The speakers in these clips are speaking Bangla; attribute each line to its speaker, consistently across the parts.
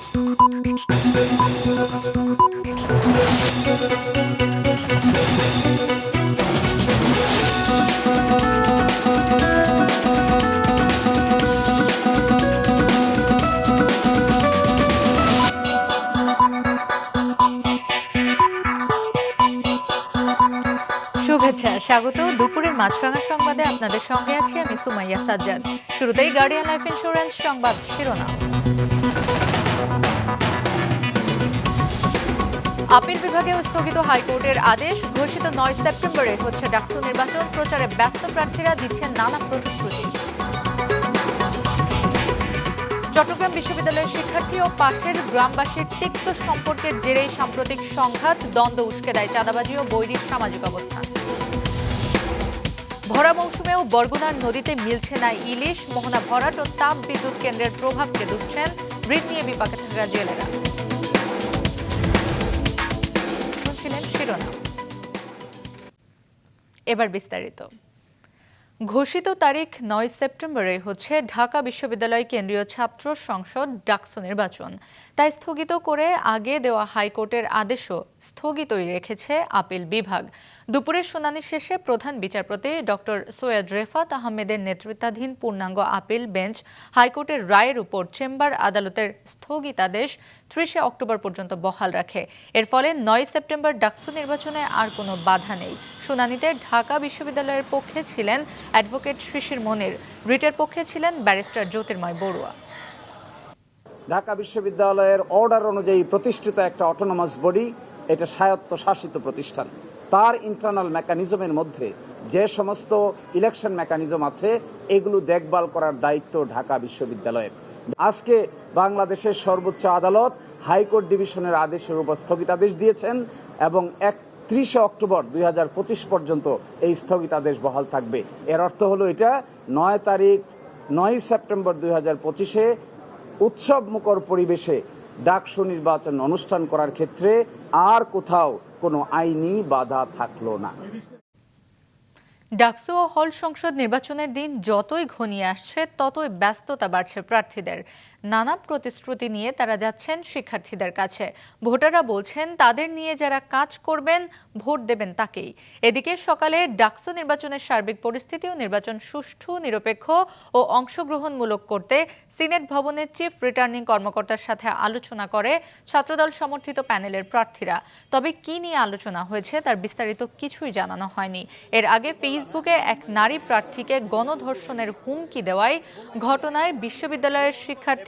Speaker 1: শুভেচ্ছা, স্বাগত দুপুরের মাছরাঙা সংবাদে আপনাদের সঙ্গে আছি আমি সুমাইয়া সাজ্জাদ। শুরুতেই গার্ডিয়ান লাইফ ইন্স্যুরেন্স সংবাদ শিরোনাম। আপিল বিভাগেও স্থগিত হাইকোর্টের আদেশ। ঘোষিত 9 সেপ্টেম্বরে হচ্ছে ডাকসু নির্বাচন। প্রচারে ব্যস্ত প্রার্থীরা দিচ্ছেন নানা প্রতিশ্রুতি। চট্টগ্রাম বিশ্ববিদ্যালয়ের শিক্ষার্থী ও পাশের গ্রামবাসীর তিক্ত সম্পর্কের জেরেই সাম্প্রতিক সংঘাত, দ্বন্দ্ব উস্কে দেয় চাঁদাবাজি ও বৈরী সামাজিক অবস্থান। ভরা মৌসুমেও বরগুনার নদীতে মিলছে না ইলিশ। মোহনা ভরাট ও তাপ বিদ্যুৎ কেন্দ্রের প্রভাবকে দুষছেন ঋণ নিয়ে বিপাকে থাকা জেলেরা। শুনছিলেন শিরোনাম, এবার বিস্তারিত। ঘোষিত তারিখ 9 সেপ্টেম্বরে হচ্ছে ঢাকা বিশ্ববিদ্যালয় কেন্দ্রীয় ছাত্র সংসদ ডাকসু নির্বাচন। তাই স্থগিত করে আগে দেওয়া হাইকোর্টের আদেশও স্থগিতই রেখেছে আপিল বিভাগ। দুপুরের শুনানি শেষে প্রধান বিচারপতি ডক্টর সৈয়দ রেফাত আহমেদের নেতৃত্বাধীন পূর্ণাঙ্গ আপিল বেঞ্চ হাইকোর্টের রায়ের উপর চেম্বার আদালতের স্থগিতাদেশ 30 অক্টোবর পর্যন্ত বহাল রাখে। এর ফলে 9 সেপ্টেম্বর ডাকসু নির্বাচনে আর কোনো বাধা নেই। শুনানিতে ঢাকা বিশ্ববিদ্যালয়ের পক্ষে ছিলেন অ্যাডভোকেট শিশির মনির, রিটের পক্ষে ছিলেন ব্যারিস্টার জ্যোতির্ময় বড়ুয়া।
Speaker 2: ঢাকা বিশ্ববিদ্যালয়ের অর্ডার অনুযায়ী প্রতিষ্ঠিত একটা অটোনমাস বডি, এটা স্বায়ত্ত শাসিত প্রতিষ্ঠান। তার ইন্টারনাল মেকানিজমের মধ্যে যে সমস্ত ইলেকশন মেকানিজম আছে এগুলো দেখভাল করার দায়িত্ব ঢাকা বিশ্ববিদ্যালয়ের। আজকে বাংলাদেশের সর্বোচ্চ আদালত হাইকোর্ট ডিভিশনের আদেশের উপর স্থগিতাদেশ দিয়েছেন এবং 30 অক্টোবর 2025 পর্যন্ত এই স্থগিতাদেশ বহাল থাকবে। এর অর্থ হলো এটা 9 সেপ্টেম্বর 2025-এ উৎসব মুখর পরিবেশে ডাকসু নির্বাচন অনুষ্ঠান করার ক্ষেত্রে আর কোথাও কোনো আইনি বাধা থাকলো না।
Speaker 1: ডাকসু ও হল সংসদ নির্বাচনের দিন যতই ঘনিয়ে আসছে ততই ব্যস্ততা বাড়ছে প্রার্থীদের। নানা প্রতিশ্রুতি নিয়ে তারা যাচ্ছেন শিক্ষার্থীদের কাছে। ভোটাররা বলছেন তাদের নিয়ে যারা কাজ করবেন ভোট দেবেন তাকেই। এদিকে সকালে ডাকসু নির্বাচনের সার্বিক পরিস্থিতি ও নির্বাচন সুষ্ঠু, নিরপেক্ষ ও অংশগ্রহণমূলক করতে সিনেট ভবনের চিফ রিটার্নিং কর্মকর্তার সাথে আলোচনা করে ছাত্রদল সমর্থিত প্যানেলের প্রার্থীরা। তবে কি নিয়ে আলোচনা হয়েছে তার বিস্তারিত কিছুই জানানো হয়নি। এর আগে ফেসবুকে এক নারী প্রার্থীকে গণধর্ষণের হুমকি দেওয়ায় ঘটনায় বিশ্ববিদ্যালয়ের শিক্ষার্থী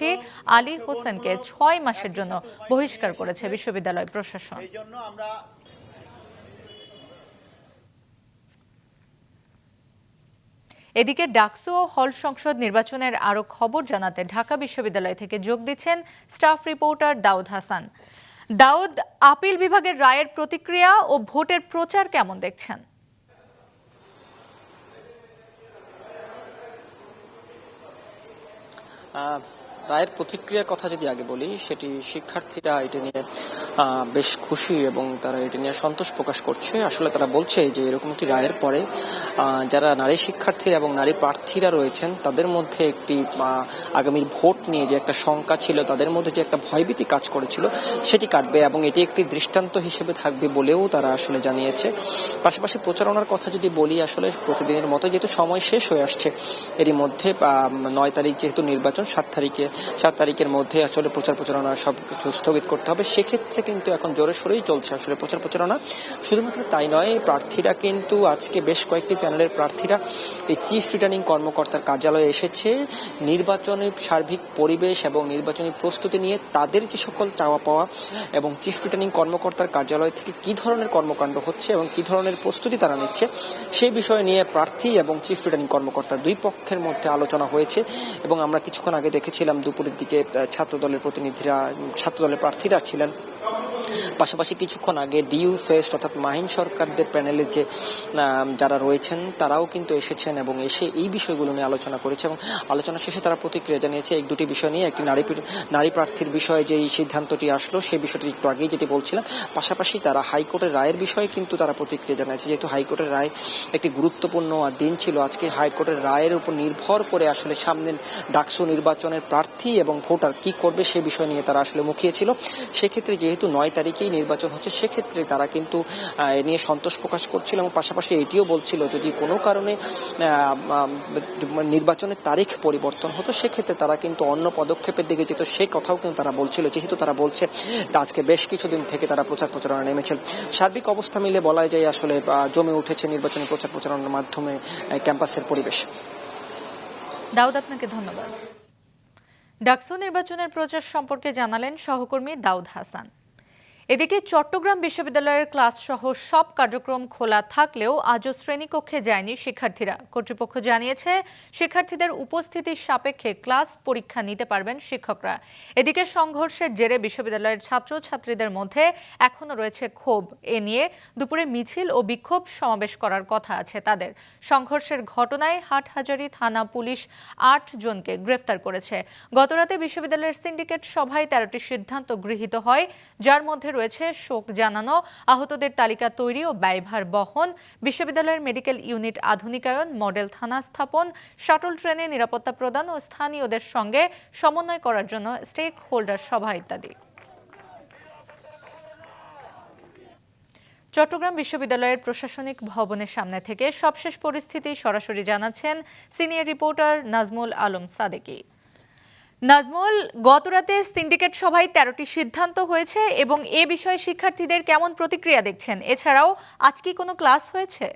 Speaker 1: আলী হোসেনকে 6 মাসের জন্য বহিষ্কার করেছে বিশ্ববিদ্যালয় প্রশাসন। এদিকে ডাকসু ও হল সংসদ নির্বাচনের আরো খবর জানাতে ঢাকা বিশ্ববিদ্যালয় থেকে যোগ দিচ্ছেন স্টাফ রিপোর্টার দাউদ হাসান। দাউদ, আপিল বিভাগের রায়ের প্রতিক্রিয়া ও ভোটের প্রচার কেমন দেখছেন?
Speaker 3: রায়ের প্রতিক্রিয়ার কথা যদি আগে বলি, সেটি শিক্ষার্থীরা এটা নিয়ে বেশ খুশি এবং তারা এটা নিয়ে সন্তোষ প্রকাশ করছে। আসলে তারা বলছে যে এরকম একটি রায়ের পরে যারা নারী শিক্ষার্থীরা এবং নারী প্রার্থীরা রয়েছেন তাদের মধ্যে একটি আগামীর ভোট নিয়ে যে একটা শঙ্কা ছিল, তাদের মধ্যে যে একটা ভয়ভীতি কাজ করেছিল সেটি কাটবে এবং এটি একটি দৃষ্টান্ত হিসেবে থাকবে বলেও তারা আসলে জানিয়েছে। পাশাপাশি প্রচারণার কথা যদি বলি, আসলে প্রতিদিনের মতো যেহেতু সময় শেষ হয়ে আসছে, এরই মধ্যে 9 তারিখ যেহেতু নির্বাচন, 7 তারিখের মধ্যে আসলে প্রচারণা সব কিছু স্থগিত করতে হবে। সেক্ষেত্রে কিন্তু এখন জোরে সোরেই চলছে আসলে প্রচারণা। শুধুমাত্র তাই নয়, প্রার্থীরা কিন্তু আজকে বেশ কয়েকটি প্যানেলের প্রার্থীরা এই চিফ রিটার্নিং কর্মকর্তার কার্যালয়ে এসেছে নির্বাচনের সার্বিক পরিবেশ এবং নির্বাচনী প্রস্তুতি নিয়ে তাদের যে সকল চাওয়া পাওয়া এবং চিফ রিটার্নিং কর্মকর্তার কার্যালয় থেকে কি ধরনের কর্মকাণ্ড হচ্ছে এবং কি ধরনের প্রস্তুতি তারা নিচ্ছে সেই বিষয় নিয়ে প্রার্থী এবং চিফ রিটার্নিং কর্মকর্তা দুই পক্ষের মধ্যে আলোচনা হয়েছে। এবং আমরা কিছুক্ষণ আগে দেখেছিলাম দুপুরের দিকে ছাত্রদলের প্রার্থীরা ছিলেন পাশাপাশি কিছুক্ষণ আগে ডিইউ ফেস্ট অর্থাৎ মাহিন সরকারদের প্যানেলে যে যারা রয়েছেন তারাও কিন্তু এসেছেন এবং এসে এই বিষয়গুলো নিয়ে আলোচনা করেছে এবং আলোচনা শেষে তারা প্রতিক্রিয়া জানিয়েছে এক দুটি বিষয় নিয়ে। একটি নারী প্রার্থীর বিষয়ে যে এই সিদ্ধান্তটি আসলো সেই বিষয়টি একটু আগেই যেটি বলছিলাম, পাশাপাশি তারা হাইকোর্টের রায়ের বিষয়ে কিন্তু তারা প্রতিক্রিয়া জানিয়েছে। যেহেতু হাইকোর্টের রায় একটি গুরুত্বপূর্ণ দিন ছিল আজকে, হাইকোর্টের রায়ের উপর নির্ভর করে আসলে সামনের ডাকসু নির্বাচনের প্রার্থী এবং ভোটার কি করবে সে বিষয় নিয়ে তারা আসলে মুখিয়েছিল। সেক্ষেত্রে যেহেতু 9 তারিখেই নির্বাচন হচ্ছে, সেক্ষেত্রে তারা কিন্তু এ নিয়ে সন্তোষ প্রকাশ করছিল এবং পাশাপাশি এটিও বলছিল যদি কোনো কারণে নির্বাচনের তারিখ পরিবর্তন হতো সেক্ষেত্রে তারা কিন্তু অন্য পদক্ষেপের দিকে যেত, সে কথাও কিন্তু তারা বলছিল। যেহেতু তারা বলছে আজকে বেশ কিছুদিন থেকে তারা প্রচার প্রচারণা নেমেছেন। সার্বিক অবস্থা মিলে বলা যায় আসলে জমে উঠেছে নির্বাচনী প্রচার প্রচারণার মাধ্যমে ক্যাম্পাসের পরিবেশ।
Speaker 1: দাউদ, আপনাকে ধন্যবাদ। ডাকসু নির্বাচনের প্রচার সম্পর্কে জানালেন সহকর্মী দাউদ হাসান। এদিকে চট্টগ্রাম বিশ্ববিদ্যালয়ের ক্লাস সহ সব কার্যক্রম খোলা থাকলেও আজও শ্রেণীকক্ষে যায়নি শিক্ষার্থীরা। কর্তৃপক্ষ জানিয়েছে শিক্ষার্থীদের উপস্থিতির সাপেক্ষে ক্লাস পরীক্ষা নিতে পারবেন শিক্ষকরা। এদিকে সংঘর্ষের জেরে বিশ্ববিদ্যালয়ের ছাত্রছাত্রীদের মধ্যে এখনও রয়েছে ক্ষোভ। এ নিয়ে দুপুরে মিছিল ও বিক্ষোভ সমাবেশ করার কথা আছে তাদের। সংঘর্ষের ঘটনায় হাটহাজারী থানা পুলিশ 8 জনকে গ্রেফতার করেছে। গতরাতে বিশ্ববিদ্যালয়ের সিন্ডিকেট সভায় 13টি সিদ্ধান্ত গৃহীত হয়, যার মধ্যে রয়েছে শোক জানানো, আহতদের তালিকা তৈরি ও ব্যয়ভার বহন, বিশ্ববিদ্যালয়ের মেডিকেল ইউনিট আধুনিকায়ন, মডেল থানা স্থাপন, শাটল ট্রেনে নিরাপত্তা প্রদান ও স্থানীয়দের সঙ্গে সমন্বয় করার জন্য স্টেক হোল্ডার সভা ইত্যাদি। চট্টগ্রাম বিশ্ববিদ্যালয়ের প্রশাসনিক ভবনের সামনে থেকে সবশেষ পরিস্থিতি সরাসরি জানাচ্ছেন সিনিয়র রিপোর্টার নাজমুল আলম সাদেকি। নাজমুল, গতরাতে সিন্ডিকেট সভায় 13টি সিদ্ধান্ত হয়েছে এবং এ বিষয়ে শিক্ষার্থীদের কেমন প্রতিক্রিয়া দেখছেন? এছাড়াও আজ কি কোনো ক্লাস হয়েছে?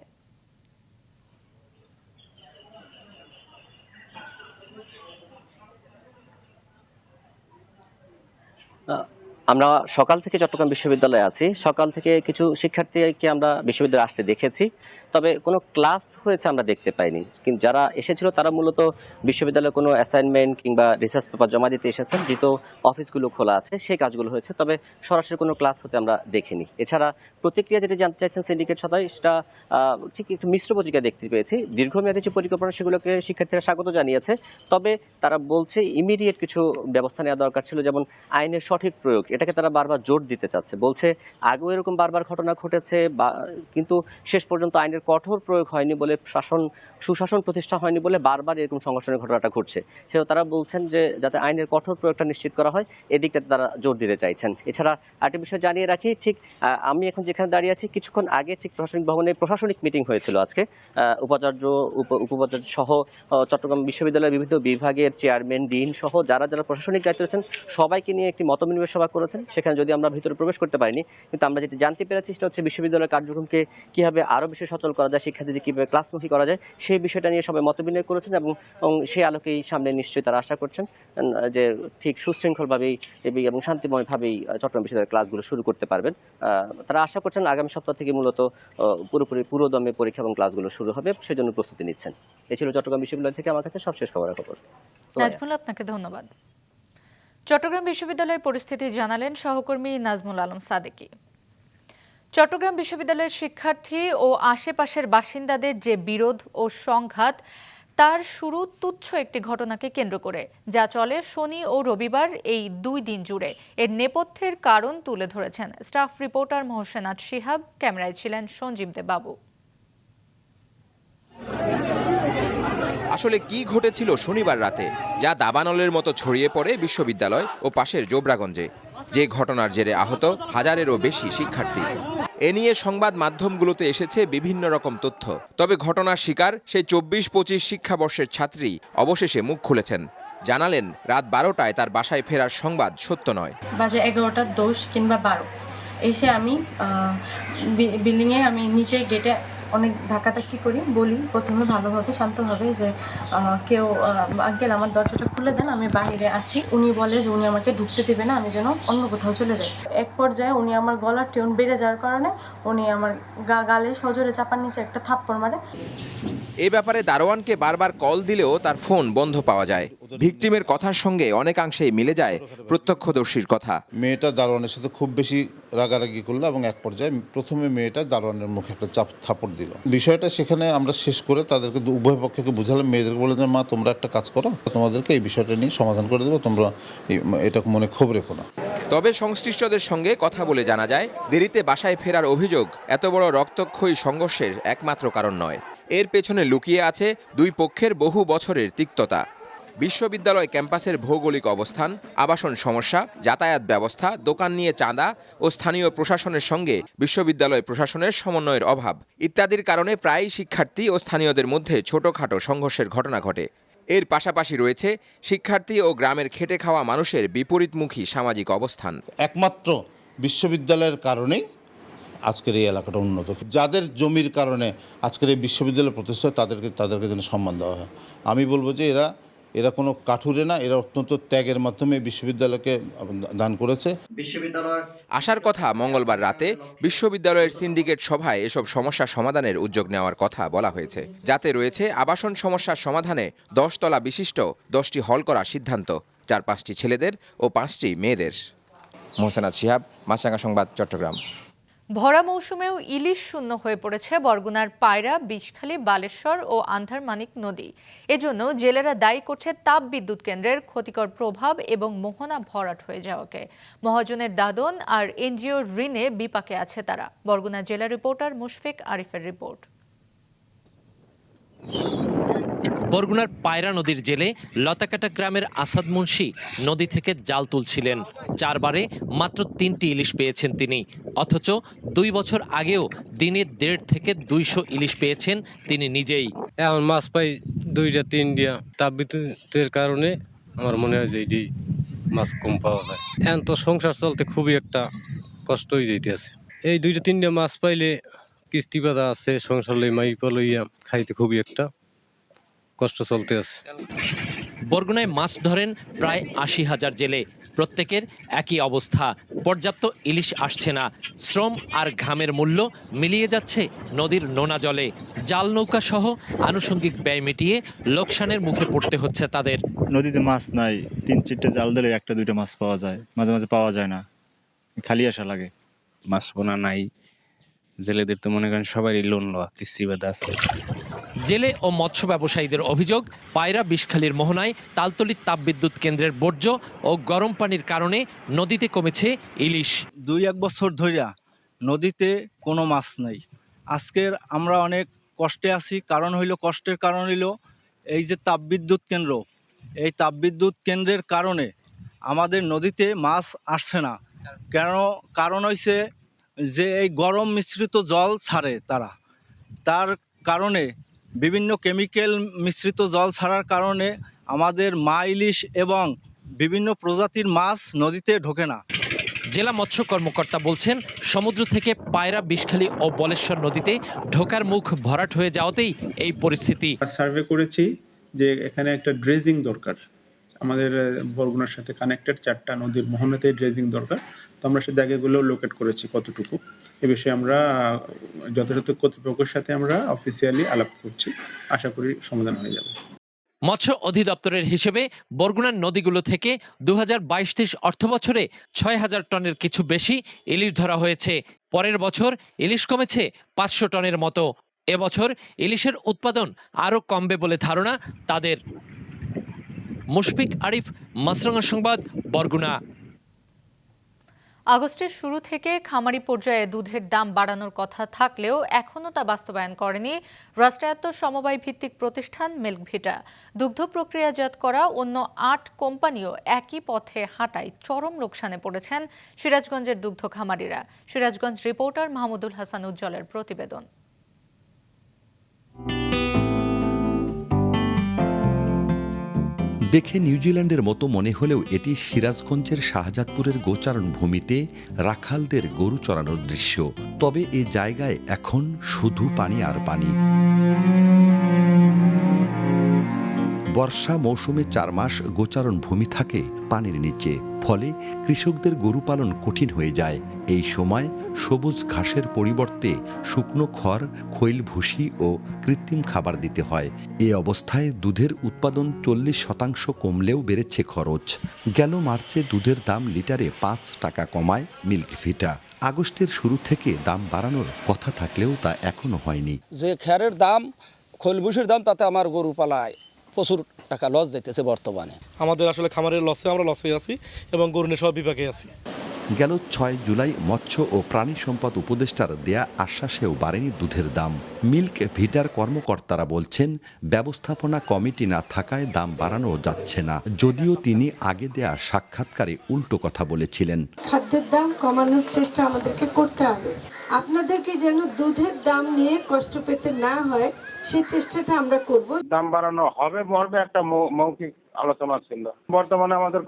Speaker 4: আমরা সকাল থেকে চট্টগ্রাম বিশ্ববিদ্যালয়ে আছি। সকাল থেকে কিছু শিক্ষার্থীকে আমরা বিশ্ববিদ্যালয়ে আসতে দেখেছি, তবে কোনো ক্লাস হয়েছে আমরা দেখতে পাইনি। কিন্তু যারা এসেছিল তারা মূলত বিশ্ববিদ্যালয়ে কোনো অ্যাসাইনমেন্ট কিংবা রিসার্চ পেপার জমা দিতে এসেছেন, যেহেতু অফিসগুলো খোলা আছে সেই কাজগুলো হয়েছে, তবে সরাসরি কোনো ক্লাস হতে আমরা দেখিনি। এছাড়া প্রতিক্রিয়া যেটা জানতে চাইছেন সিন্ডিকেট সভায়, সেটা ঠিক একটু মিশ্র প্রতিক্রিয়া দেখতে পেয়েছি। দীর্ঘমেয়াদী যে পরিকল্পনা সেগুলোকে শিক্ষার্থীরা স্বাগত জানিয়েছে, তবে তারা বলছে ইমিডিয়েট কিছু ব্যবস্থা নেওয়া দরকার ছিল, যেমন আইনের সঠিক প্রয়োগ, এটাকে তারা বারবার জোর দিতে চাচ্ছে। বলছে আগেও এরকম বারবার ঘটনা ঘটেছে, কিন্তু শেষ পর্যন্ত আইনের কঠোর প্রয়োগ হয়নি বলে, সুশাসন প্রতিষ্ঠা হয়নি বলে বারবার এরকম সংঘর্ষণের ঘটনাটা ঘটছে। সেটা তারা বলছেন যে যাতে আইনের কঠোর প্রয়োগটা নিশ্চিত করা হয়, এদিকটাতে তারা জোর দিতে চাইছেন। এছাড়া আরেকটি বিষয় জানিয়ে রাখি, ঠিক আমি এখন যেখানে দাঁড়িয়ে আছি কিছুক্ষণ আগে ঠিক প্রশাসনিক ভবনে প্রশাসনিক মিটিং হয়েছিল আজকে। উপাচার্য, উপউপাচার্য সহ চট্টগ্রাম বিশ্ববিদ্যালয়ের বিভিন্ন বিভাগের চেয়ারম্যান, ডিন সহ যারা যারা প্রশাসনিক দায়িত্ব রয়েছেন সবাইকে নিয়ে একটি মতবিনিময় সভা করেছেন। সেখানে যদি আমরা ভিতরে প্রবেশ করতে পারিনি, কিন্তু আমরা যেটি জানতে পেরেছি সেটা হচ্ছে বিশ্ববিদ্যালয়ের কার্যক্রমকে কীভাবে আরও বেশি সচল করা যায়, শিক্ষার্থীদের কীভাবে ক্লাসমুখী করা যায়, সেই বিষয়টা নিয়ে সবাই মতবিনিময় করেছেন এবং সেই আলোকেই সামনে নিশ্চয়ই তারা আশা করছেন যে ঠিক সুশৃঙ্খলভাবেই এবং শান্তিময়ভাবেই চট্টগ্রাম বিশ্ববিদ্যালয়ের ক্লাসগুলো শুরু করতে পারবেন। তারা আশা করছেন আগামী সপ্তাহ থেকে মূলত পুরোদমে পরীক্ষা এবং ক্লাসগুলো শুরু হবে, সেজন্য প্রস্তুতি নিচ্ছেন। এই ছিল চট্টগ্রাম বিশ্ববিদ্যালয় থেকে আমার কাছে সবশেষ খবর।
Speaker 1: নাজমুল, আপনাকে ধন্যবাদ। চট্টগ্রাম বিশ্ববিদ্যালয়ের পরিস্থিতি জানালেন সহকর্মী নাজমুল আলম সাদেকি। চট্টগ্রাম বিশ্ববিদ্যালয়ের শিক্ষার্থী ও আশেপাশের বাসিন্দাদের যে বিরোধ ও সংঘাত, তার শুরু তুচ্ছ একটি ঘটনাকে কেন্দ্র করে, যা চলে শনি ও রবিবার এই 2 দিন জুড়ে। এর নেপথ্যের কারণ তুলে ধরেছেন স্টাফ রিপোর্টার মোহসেনাত শিহাব। ক্যামেরায় ছিলেন সঞ্জীব দে বাবু।
Speaker 5: আসলে কি ঘটেছিল শনিবার রাতে, যা দাবানলের মতো ছড়িয়ে পড়ে বিশ্ববিদ্যালয় ও পাশের জোবরাগঞ্জে, যে ঘটনার জেরে আহত হাজারেরও বেশি শিক্ষার্থী? এ নিয়ে সংবাদ মাধ্যমগুলোতে এসেছে বিভিন্ন রকম তথ্য, তবে ঘটনার শিকার সেই 24-25 শিক্ষাবর্ষের ছাত্রী অবশেষে মুখ খুলেছেন। জানালেন রাত 12টায় তার বাসায় ফেরার সংবাদ সত্য নয়।
Speaker 6: বাজে 11টার 10 কিংবা 12 এসে আমি বিল্ডিংয়ে আমি নিচে গেটে অনেক ধাক্কাধাক্কি করি, বলি প্রথমে ভালোভাবে শান্তভাবে যে কেউ আঙ্কেল আমার দরজাটা খুলে দেন, আমি বাইরে আছি। উনি বলে যে উনি আমাকে ঢুকতে দেবে না, আমি যেন অন্য কোথাও চলে যাই। এক পর্যায়ে উনি আমার গলার টিউন বেড়ে যাওয়ার কারণে উনি আমার গালে সজোরে চাপার নিচে একটা থাপ্পড় মারে।
Speaker 5: এ ব্যাপারে দারোয়ানকে বারবার কল দিলেও তার ফোন বন্ধ পাওয়া যায়। ভিকটিমের কথার সঙ্গে অনেকাংশেই মিলে যায় প্রত্যক্ষদর্শীর কথা।
Speaker 7: মেয়েটা দারোয়ানের সাথে খুব বেশি রাগারাগি করলো এবং এক পর্যায়ে প্রথমে মেয়েটা দারোয়ানের মুখে একটা থাপড় দিল। বিষয়টা সেখানে আমরা শেষ করে তাদেরকে উভয় পক্ষকে বুঝালাম, মেয়েদেরকে বলে যে মা তোমরা একটা কাজ করো, তোমাদেরকে এই বিষয়টা নিয়ে সমাধান করে দেবো, তোমরা এটা মনে ক্ষোভ রেখো না।
Speaker 5: তবে সংশ্লিষ্টদের সঙ্গে কথা বলে জানা যায়, দেরিতে বাসায় ফেরার অভিযোগ এত বড় রক্তক্ষয়ী সংঘর্ষের একমাত্র কারণ নয়। এর পেছনে লুকিয়ে আছে দুই পক্ষের বহু বছরের তিক্ততা। বিশ্ববিদ্যালয় ক্যাম্পাসের ভৌগোলিক অবস্থান, আবাসন সমস্যা, যাতায়াত ব্যবস্থা, দোকান নিয়ে চাঁদা ও স্থানীয় প্রশাসনের সঙ্গে বিশ্ববিদ্যালয় প্রশাসনের সমন্বয়ের অভাব ইত্যাদির কারণে প্রায়ই শিক্ষার্থী ও স্থানীয়দের মধ্যে ছোটখাটো সংঘর্ষের ঘটনা ঘটে। এর পাশাপাশি রয়েছে শিক্ষার্থী ও গ্রামের খেটে খাওয়া মানুষের বিপরীতমুখী সামাজিক অবস্থান।
Speaker 7: একমাত্র বিশ্ববিদ্যালয়ের কারণেই আজকের এই এলাকাটা উন্নত। যাদের জমির কারণে আজকের এই বিশ্ববিদ্যালয় প্রতিষ্ঠা, তাদেরকে যেন সম্মান দেওয়া হয়। আমি বলবো যে এরা কোনো কাঠুরে না, এরা অত্যন্ত ত্যাগের মাধ্যমে বিশ্ববিদ্যালয়কে দান করেছে।
Speaker 5: আসার কথা মঙ্গলবার রাতে বিশ্ববিদ্যালয়ের সিন্ডিকেট সভায় এসব সমস্যা সমাধানের উদ্যোগ নেওয়ার কথা বলা হয়েছে, যাতে রয়েছে আবাসন সমস্যার সমাধানে 10 তলা বিশিষ্ট 10টি হল করার সিদ্ধান্ত, যার 5টি ছেলেদের ও 5টি মেয়েদের। মোহসেনাত শিহাব, মাছরাঙা সংবাদ, চট্টগ্রাম।
Speaker 1: ভরা মৌসুমেও ইলিশ শূন্য হয়ে পড়েছে বরগুনার পায়রা, বিষখালী, বালেশ্বর ও আন্ধারমানিক নদী। এজন্য জেলেরা দায়ী করছে তাপ বিদ্যুৎ কেন্দ্রের ক্ষতিকর প্রভাব এবং মোহনা ভরাট হয়ে যাওয়াকে। মহাজনের দাদন আর এনজিওর ঋণে বিপাকে আছে তারা। বরগুনা জেলা রিপোর্টার মুশফিক আরিফের রিপোর্ট।
Speaker 8: বরগুনার পায়রা নদীর জেলে লতাকাটা গ্রামের আসাদ মুন্সি নদী থেকে জাল তুলছিলেন। 4 বারে মাত্র 3টি ইলিশ পেয়েছেন তিনি, অথচ 2 বছর আগেও দিনে 1.5 থেকে 200 ইলিশ পেয়েছেন তিনি নিজেই।
Speaker 9: এখন মাছ পাই 2-3টা, তাপবিদ্যুতের কারণে আমার মনে হয় যে এটি মাছ কম পাওয়া যায়। এখন তো সংসার চলতে খুবই একটা কষ্ট হয়ে যাইতেছে। এই 2-3টা মাছ পাইলে কিস্তি বাধা আছে, সংসার লই মাইপা লইয়া খাইতে খুবই একটা কষ্ট চলতে আছে।
Speaker 8: বরগুনায় মাছ ধরেন প্রায় 80,000 জেলে, প্রত্যেকের একই অবস্থা। পর্যাপ্ত ইলিশ আসছে না, শ্রম আর ঘামের মূল্য মিলিয়ে যাচ্ছে নদীর নোনা জলে। জাল নৌকা সহ আনুষঙ্গিক ব্যয় মিটিয়ে লোকসানের মুখে পড়তে হচ্ছে তাদের।
Speaker 10: নদীতে মাছ নাই, 3-4টে জাল দিলে 1-2টা মাছ পাওয়া যায়, মাঝে মাঝে পাওয়া যায় না, খালি আসা লাগে।
Speaker 11: মাছ পোনা নাই, জেলেদের তো মনে করেন সবারই লোন লওয়া কিস্তি বাধা আছে।
Speaker 8: জেলে ও মৎস্য ব্যবসায়ীদের অভিযোগ, পায়রা, বিষখালীর মোহনায় তালতলী তাপবিদ্যুৎ কেন্দ্রের বর্জ্য ও গরম পানির কারণে নদীতে কমেছে ইলিশ।
Speaker 12: 2-1 বছর ধরিয়া নদীতে কোনো মাছ নাই। আজকের আমরা অনেক কষ্টে আছি, কষ্টের কারণ হইল এই যে তাপবিদ্যুৎ কেন্দ্র, এই তাপবিদ্যুৎ কেন্দ্রের কারণে আমাদের নদীতে মাছ আসছে না। কারণ হইছে যে এই গরম মিশ্রিত জল ছাড়ে তার কারণে বিভিন্ন কেমিক্যাল মিশ্রিত জল ছাড়ার কারণে আমাদের মা ইলিশ এবং বিভিন্ন প্রজাতির মাছ নদীতে ঢোকে না।
Speaker 8: জেলা মৎস্য কর্মকর্তা বলছেন, সমুদ্র থেকে পায়রা, বিষখালী ও বলেশ্বর নদীতে ঢোকার মুখ ভরাট হয়ে যাওয়াতেই এই পরিস্থিতি।
Speaker 13: সার্ভে করেছি যে এখানে একটা ড্রেজিং দরকার, আমাদের বরগুনার সাথে কানেক্টেড 4টা নদীর মোহনাতে ড্রেজিং দরকার। তো আমরা সেই জায়গাগুলো লোকেট করেছি কতটুকু, এ বিষয়ে আমরা যথাযথ কর্তৃপক্ষের সাথে আমরা অফিসিয়ালি আলাপ করছি, আশা করি সমাধান হয়ে যাবে।
Speaker 8: মৎস্য অধিদপ্তরের হিসেবে বরগুনার নদীগুলো থেকে 2022-23 অর্থ বছরে 6,000 টনের কিছু বেশি ইলিশ ধরা হয়েছে। পরের বছর ইলিশ কমেছে 500 টনের মতো। এবছর ইলিশের উৎপাদন আরও কমবে বলে ধারণা তাদের। মুশফিক আরিফ, মাছরাঙা সংবাদ, বরগুনা।
Speaker 1: আগস্টের শুরু থেকে খামারি পর্যায়ে দুধের দাম বাড়ানোর কথা থাকলেও এখনও তা বাস্তবায়ন করেনি রাষ্ট্রায়ত্ত সমবায় ভিত্তিক প্রতিষ্ঠান মিল্কভিটা। দুগ্ধ প্রক্রিয়াজাত করা অন্য 8 কোম্পানিও একই পথে হাঁটায় চরম লোকসানে পড়েছেন সিরাজগঞ্জের দুগ্ধ খামারিরা। সিরাজগঞ্জ রিপোর্টার মাহমুদুল হাসান উজ্জ্বলের প্রতিবেদন।
Speaker 14: দেখে নিউজিল্যান্ডের মতো মনে হলেও এটি সিরাজগঞ্জের শাহজাদপুরের গোচারণ ভূমিতে রাখালদের গরু চড়ানোর দৃশ্য। তবে এ জায়গায় এখন শুধু পানি আর পানি। বর্ষা মৌসুমে 4 মাস গোচারণ ভূমি থাকে পানির নিচে, ফলে কৃষকদের গরু পালন কঠিন হয়ে যায়। এই সময় সবুজ ঘাসের পরিবর্তে শুকনো খড়, খৈল ভুসি ও কৃত্রিম খাবার দিতে হয়। এ অবস্থায় দুধের উৎপাদন 40% কমলেও বেড়েছে খরচ। গেল মার্চে দুধের দাম লিটারে 5 টাকা কমায় মিল্ক ভিটা। আগস্টের শুরু থেকে দাম বাড়ানোর কথা থাকলেও তা এখনো হয়নি।
Speaker 15: যে খ্যারের দাম, খৈল ভুসির দাম, তাতে আমার গরু পালায় প্রচুর টাকা লস যাইতেছে বর্তমানে।
Speaker 16: আমাদের আসলে খামারের লসে আমরা লসে আছি এবং গরু নিয়ে সব বিভাগে আছি।
Speaker 14: গেল 6 জুলাই মৎস্য ও প্রাণী সম্পদ উপদেষ্টার দেয়া আশ্বাসেও বাড়েনি দুধের দাম। মিল্ক ভিটার কর্মকর্তারা বলছেন, ব্যবস্থাপনা কমিটি না থাকায় দাম বাড়ানো যাচ্ছে না, যদিও তিনি আগে দেয়া সাক্ষাৎকারে উল্টো কথা বলেছিলেন।
Speaker 17: খাদ্যের দাম কমানোর চেষ্টা আমাদেরকে করতে হবে। আপনাদেরকে যেন দুধের দাম নিয়ে কষ্ট পেতে না হয়, সেই চেষ্টাটা আমরা করব।
Speaker 18: দাম বাড়ানো হবে মর্মে একটা মৌখিক আলোচনা ছিল। বর্তমানে আমাদের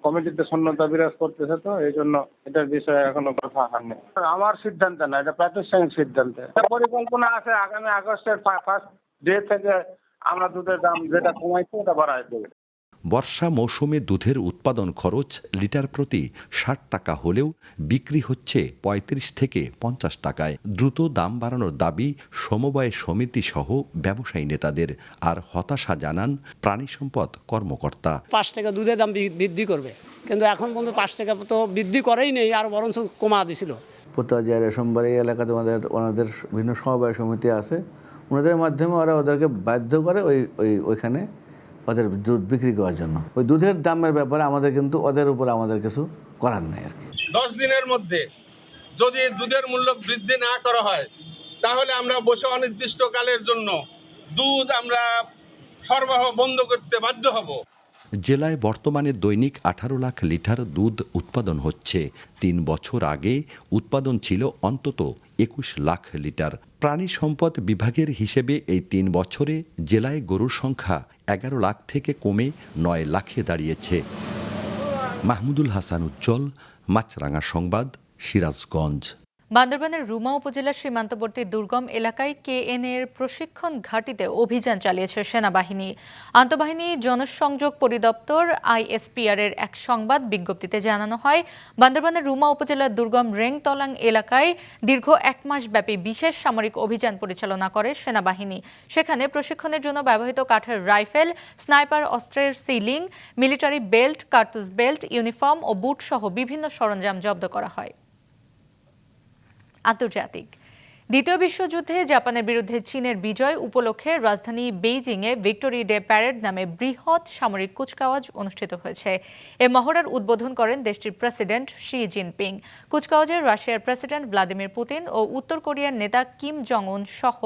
Speaker 18: কমিটিতে শূন্যতা বিরাজ করতেছে, তো এই জন্য এটার বিষয়ে এখনো কথা হয়নি। আমার সিদ্ধান্ত না, এটা প্রাতিষ্ঠানিক সিদ্ধান্ত। পরিকল্পনা আছে আগামী আগস্টের 1st ডে থেকে আমরা দুধের দাম যেটা কমাইছে ওটা বাড়াই দেবো।
Speaker 14: বর্ষা মৌসুমে দুধের উৎপাদন খরচ লিটার প্রতি 60 টাকা হলেও বিক্রি হচ্ছে 35 থেকে 50 টাকায়। দ্রুত দাম বাড়ানোর দাবি সমবায় সমিতি সহ ব্যবসায়ী নেতাদের। আর হতাশা জানান প্রাণী সম্পদ কর্মকর্তা।
Speaker 19: 5 টাকা দুধের দাম বৃদ্ধি করবে, কিন্তু এখন পর্যন্ত 5 টাকা তো বৃদ্ধি করেই নেই, আর বরঞ্চ কমা দিছিল।
Speaker 20: পোতাজার সোমবার এই এলাকাতে ওনাদের বিভিন্ন সমবায় সমিতি আছে, ওনাদের মাধ্যমে ওরা ওদেরকে বাধ্য করে ওইখানে ওদের দুধ বিক্রি করার জন্য। ওই দুধের দামের ব্যাপারে আমাদের কিন্তু ওদের উপর আমাদের কিছু করার নেই আর কি।
Speaker 16: 10 দিনের মধ্যে যদি দুধের মূল্য বৃদ্ধি না করা হয়, তাহলে আমরা বসে অনির্দিষ্টকালের জন্য দুধ আমরা সরবরাহ বন্ধ করতে বাধ্য হব।
Speaker 14: জেলায় বর্তমানে দৈনিক 18 লাখ লিটার দুধ উৎপাদন হচ্ছে। 3 বছর আগে উৎপাদন ছিল অন্তত 21 লাখ লিটার। প্রাণী সম্পদ বিভাগের হিসেবে এই 3 বছরে জেলায় গরুর সংখ্যা 11 লাখ থেকে কমে 9 লাখে দাঁড়িয়েছে। মাহমুদুল হাসান উজ্জ্বল, মাছরাঙা সংবাদ, সিরাজগঞ্জ।
Speaker 1: বান্দরবানের রুমা উপজেলার সীমান্তবর্তী দুর্গম এলাকায় কেএনএর প্রশিক্ষণ ঘাঁটিতে অভিযান চালিয়েছে সেনাবাহিনী। আন্তঃবাহিনী জনসংযোগ পরিদপ্তর ISPR এর এক সংবাদ বিজ্ঞপ্তিতে জানানো হয়, বান্দরবানের রুমা উপজেলার দুর্গম রেংতলাং এলাকায় দীর্ঘ 1 মাস ব্যাপী বিশেষ সামরিক অভিযান পরিচালনা করে সেনাবাহিনী। সেখানে প্রশিক্ষণের জন্য ব্যবহৃত কাঠের রাইফেল, স্নাইপার অস্ত্রের সিলিং, মিলিটারি বেল্ট, কার্তুজ বেল্ট, ইউনিফর্ম ও বুট সহ বিভিন্ন সরঞ্জাম জব্দ করা হয়। আন্তর্জাতিক। দ্বিতীয় বিশ্বযুদ্ধে জাপানের বিরুদ্ধে চীনের বিজয় উপলক্ষে রাজধানী বেইজিংয়ে ভিক্টোরি ডে প্যারেড নামে বৃহৎ সামরিক কুচকাওয়াজ অনুষ্ঠিত হয়েছে। এ মহড়ার উদ্বোধন করেন দেশটির প্রেসিডেন্ট শি জিনপিং। কুচকাওয়াজে রাশিয়ার প্রেসিডেন্ট ভ্লাদিমির পুতিন ও উত্তর কোরিয়ার নেতা কিম জং উন সহ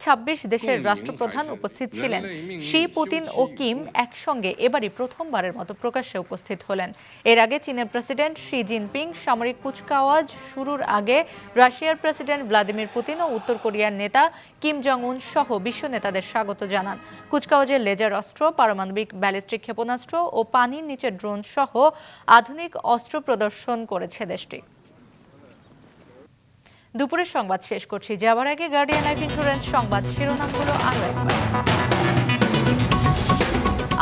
Speaker 1: 26 দেশের রাষ্ট্রপ্রধান উপস্থিত ছিলেন। শি, পুতিন ও কিম একসঙ্গে এবারই প্রথমবারের মতো প্রকাশ্যে উপস্থিত হলেন। এর আগে চীনের প্রেসিডেন্ট শি জিনপিং সামরিক কুচকাওয়াজ শুরুর আগে রাশিয়ার প্রেসিডেন্ট ভ্লাদিমির পুতিন ও উত্তর কোরিয়ার নেতা কিম জং উন সহ বিশ্ব নেতাদের স্বাগত জানান। কুচকাওয়াজে লেজার অস্ত্র, পারমাণবিক ব্যালিস্টিক ক্ষেপণাস্ত্র ও পানির নিচে ড্রোন সহ আধুনিক অস্ত্র প্রদর্শন করেছে দেশটি। দুপুরের সংবাদ শেষ করছি, যাবার আগে গার্ডিয়ান লাইফ ইন্স্যুরেন্স সংবাদ শিরোনামগুলো আরও একবার।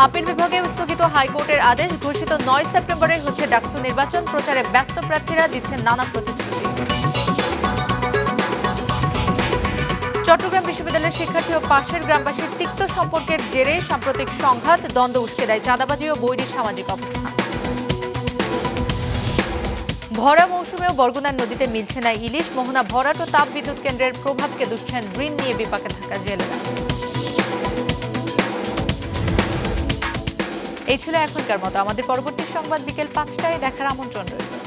Speaker 1: আপিল বিভাগে স্থগিত হাইকোর্টের আদেশ, ঘোষিত 9 সেপ্টেম্বরে হচ্ছে ডাকসু নির্বাচন, প্রচারে ব্যস্ত প্রার্থীরা দিচ্ছেন নানা প্রতিশ্রুতি। চট্টগ্রাম বিশ্ববিদ্যালয়ের শিক্ষার্থী ও পাশের গ্রামবাসীর তিক্ত সম্পর্কের জেরে সাম্প্রতিক সংঘাত, দ্বন্দ্ব উস্কে দেয় চাঁদাবাজি ও বৈরী সামাজিক অবস্থা। ভরা মৌসুমেও বরগুনার নদীতে মিলছে না ইলিশ, মোহনা ভরাট ও তাপ বিদ্যুৎ কেন্দ্রের প্রভাবকে দুষছেন ঋণ নিয়ে বিপাকে থাকা জেলেরা। এই ছিল এখনকার মতো। আমাদের পরবর্তী সংবাদ বিকেল 5টায় দেখার আমন্ত্রণ রইল।